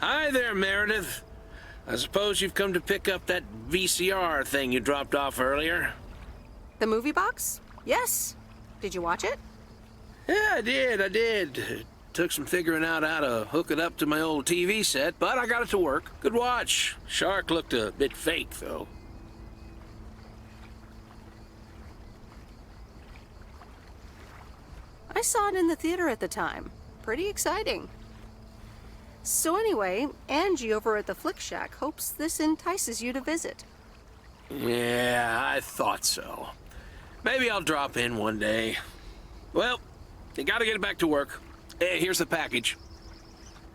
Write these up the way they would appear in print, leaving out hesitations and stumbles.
Hi there, Meredith. I suppose you've come to pick up that VCR thing you dropped off earlier? The movie box? Yes. Did you watch it? Yeah, I did. It took some figuring out how to hook it up to my old TV set, but I got it to work. Good watch. Shark looked a bit fake, though. I saw it in the theater at the time. Pretty exciting. So anyway, Angie over at the Flick Shack hopes this entices you to visit. Yeah, I thought so. Maybe I'll drop in one day. Well, you gotta get back to work. Hey, here's the package.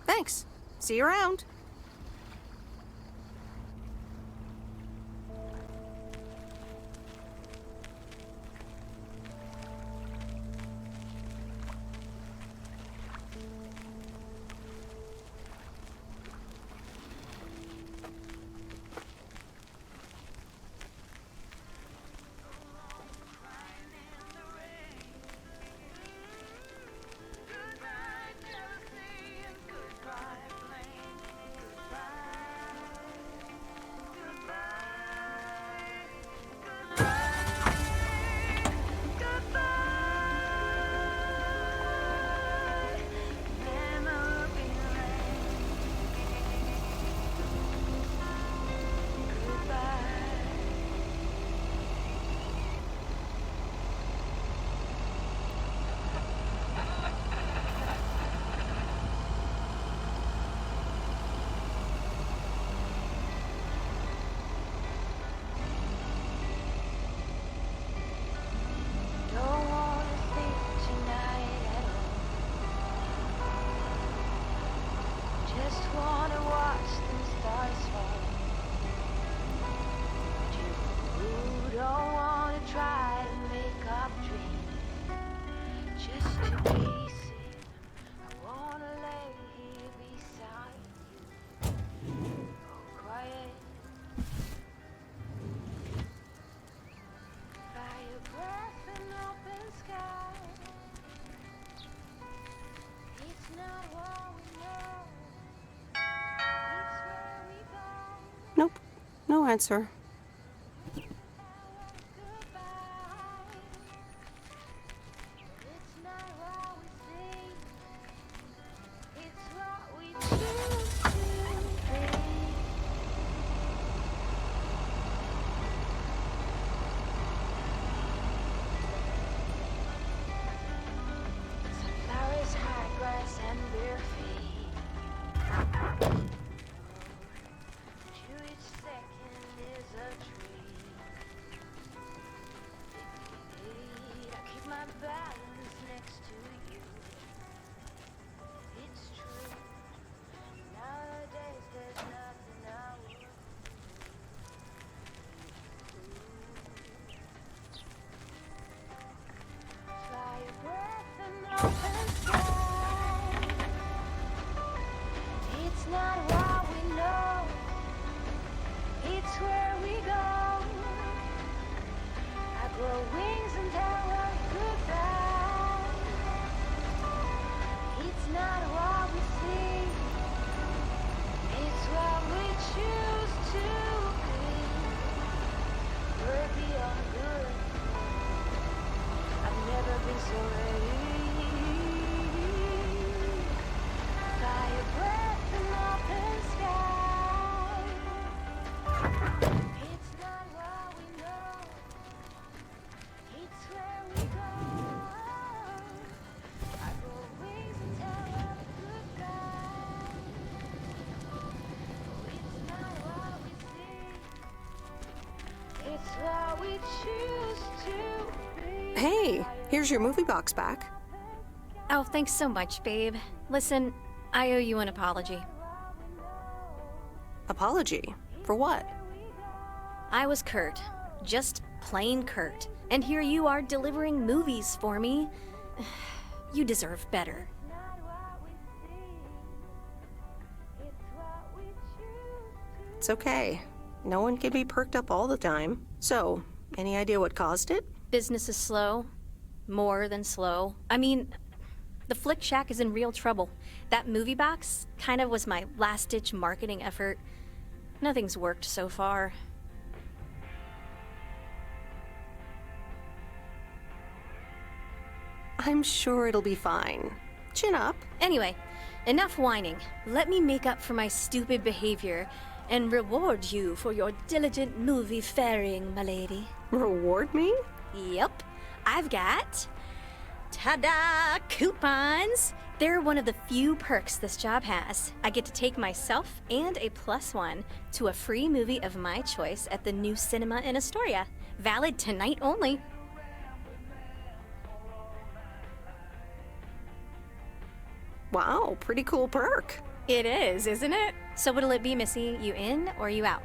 Thanks. See you around. Nope. No answer. Hey, here's your movie box back. Oh, thanks so much, babe. Listen, I owe you an apology. Apology? For what? I was Kurt. Just plain Kurt. And here you are delivering movies for me. You deserve better. It's okay. No one can be perked up all the time. So, any idea what caused it? Business is slow. More than slow. I mean, The Flick Shack is in real trouble. That movie box kind of was my last-ditch marketing effort. Nothing's worked so far. I'm sure it'll be fine. Chin up. Anyway, enough whining. Let me make up for my stupid behavior and reward you for your diligent movie faring, my lady. Reward me? Yep. I've got... ta-da! Coupons! They're one of the few perks this job has. I get to take myself and a +1 to a free movie of my choice at the new cinema in Astoria. Valid tonight only. Wow, pretty cool perk. It is, isn't it? So what'll it be, Missy? You in or you out?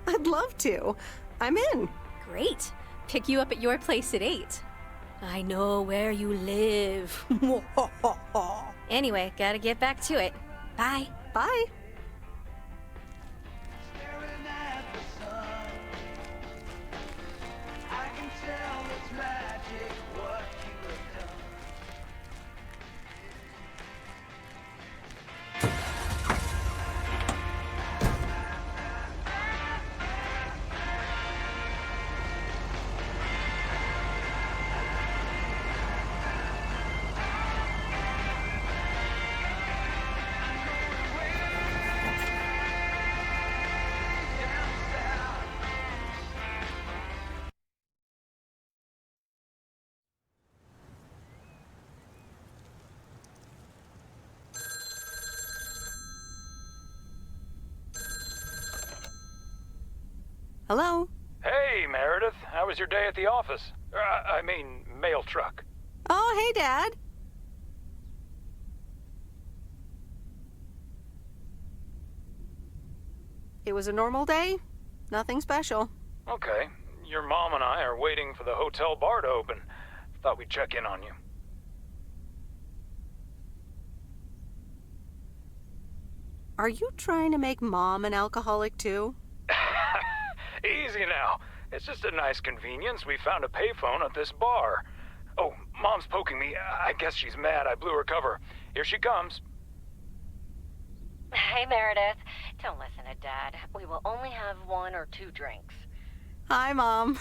I'd love to. I'm in. Great. Pick you up at your place at 8. I know where you live. Anyway, gotta get back to it. Bye. Bye. Staring at the sun, I can tell it's magic what you have done. Hello? Hey, Meredith. How was your day at the office? I mean, mail truck. Oh, hey, Dad. It was a normal day. Nothing special. Okay. Your mom and I are waiting for the hotel bar to open. Thought we'd check in on you. Are you trying to make Mom an alcoholic too? Easy now. It's just a nice convenience. We found a payphone at this bar. Oh, Mom's poking me. I guess she's mad I blew her cover. Here she comes. Hey, Meredith. Don't listen to Dad. We will only have 1 or 2 drinks. Hi, Mom.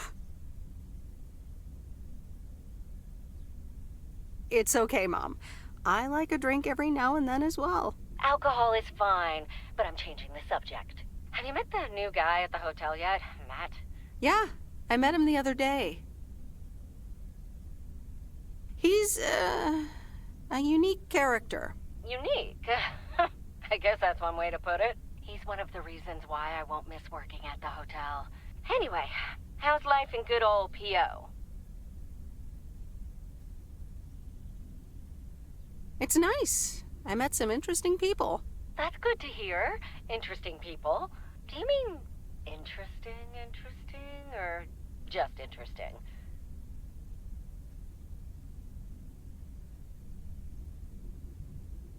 It's okay, Mom. I like a drink every now and then as well. Alcohol is fine, but I'm changing the subject. Have you met the new guy at the hotel yet, Matt? Yeah, I met him the other day. He's, a unique character. Unique. I guess that's one way to put it. He's one of the reasons why I won't miss working at the hotel. Anyway, how's life in good old P.O.? It's nice. I met some interesting people. That's good to hear. Interesting people. Do you mean interesting, or just interesting?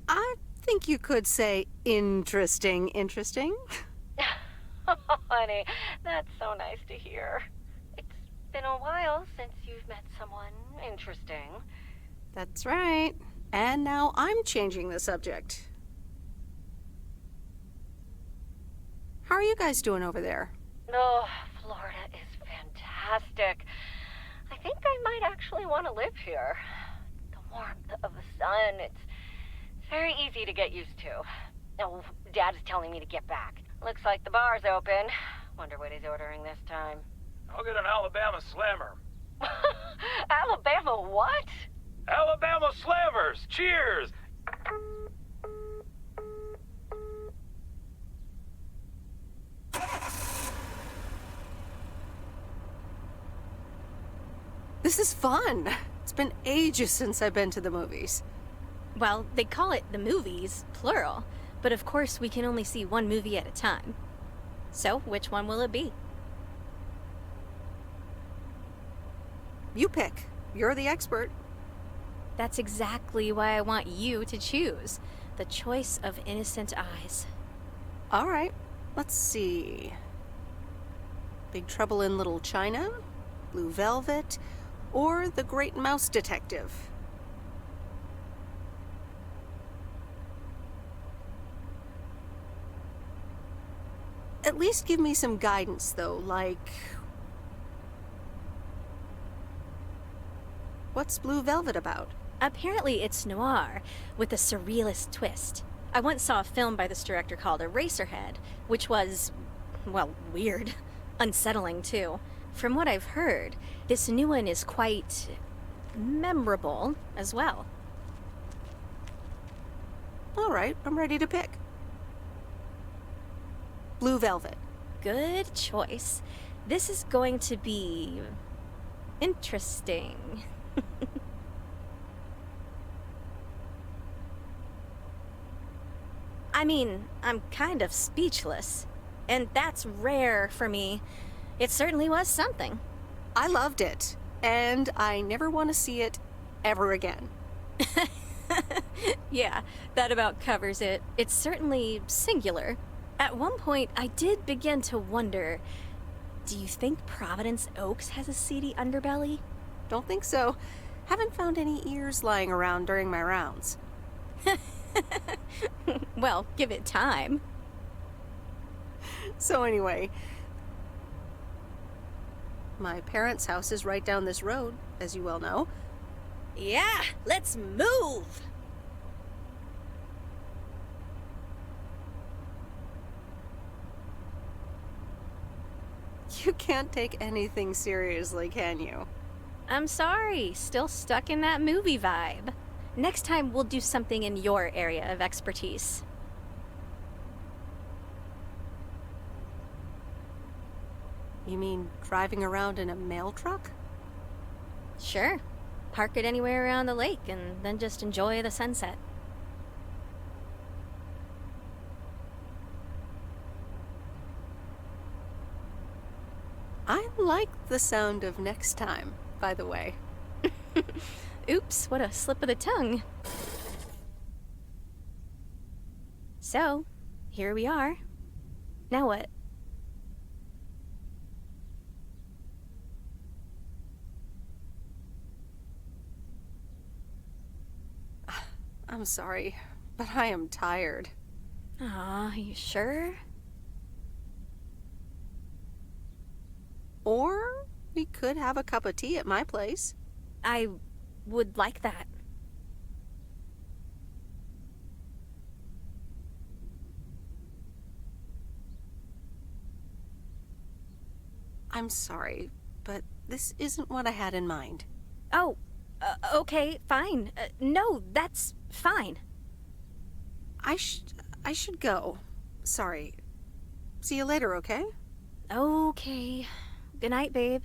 I think you could say interesting. Oh, honey, that's so nice to hear. It's been a while since you've met someone interesting. That's right. And now I'm changing the subject. How are you guys doing over there? Oh, Florida is fantastic. I think I might actually want to live here. The warmth of the sun, it's very easy to get used to. Oh, Dad is telling me to get back. Looks like the bar's open. Wonder what he's ordering this time. I'll get an Alabama Slammer. Alabama what? Alabama Slammers! Cheers! This is fun. It's been ages since I've been to the movies. Well, they call it the movies, plural, but of course we can only see one movie at a time. So, which one will it be? You pick. You're the expert. That's exactly why I want you to choose. The choice of innocent eyes. All right. Let's see. Big Trouble in Little China, Blue Velvet, or The Great Mouse Detective. At least give me some guidance, though, like... What's Blue Velvet about? Apparently it's noir, with a surrealist twist. I once saw a film by this director called Eraserhead, which was, well, weird. Unsettling, too. From what I've heard, this new one is quite memorable as well. All right, I'm ready to pick. Blue Velvet. Good choice. This is going to be interesting. I mean, I'm kind of speechless, and that's rare for me. It certainly was something. I loved it, and I never want to see it ever again. Yeah, that about covers it. It's certainly singular. At one point, I did begin to wonder, do you think Providence Oaks has a seedy underbelly? Don't think so. Haven't found any ears lying around during my rounds. Well, give it time. So anyway, my parents' house is right down this road, as you well know. Yeah, let's move! You can't take anything seriously, can you? I'm sorry, still stuck in that movie vibe. Next time we'll do something in your area of expertise. You mean driving around in a mail truck? Sure. Park it anywhere around the lake and then just enjoy the sunset. I like the sound of next time, by the way. Oops, what a slip of the tongue. So, here we are. Now what? I'm sorry, but I am tired. Aw, you sure? Or we could have a cup of tea at my place. I would like that. I'm sorry, but this isn't what I had in mind. Oh, okay, fine. No, that's fine. I should go. Sorry. See you later, okay? Okay. Good night, babe.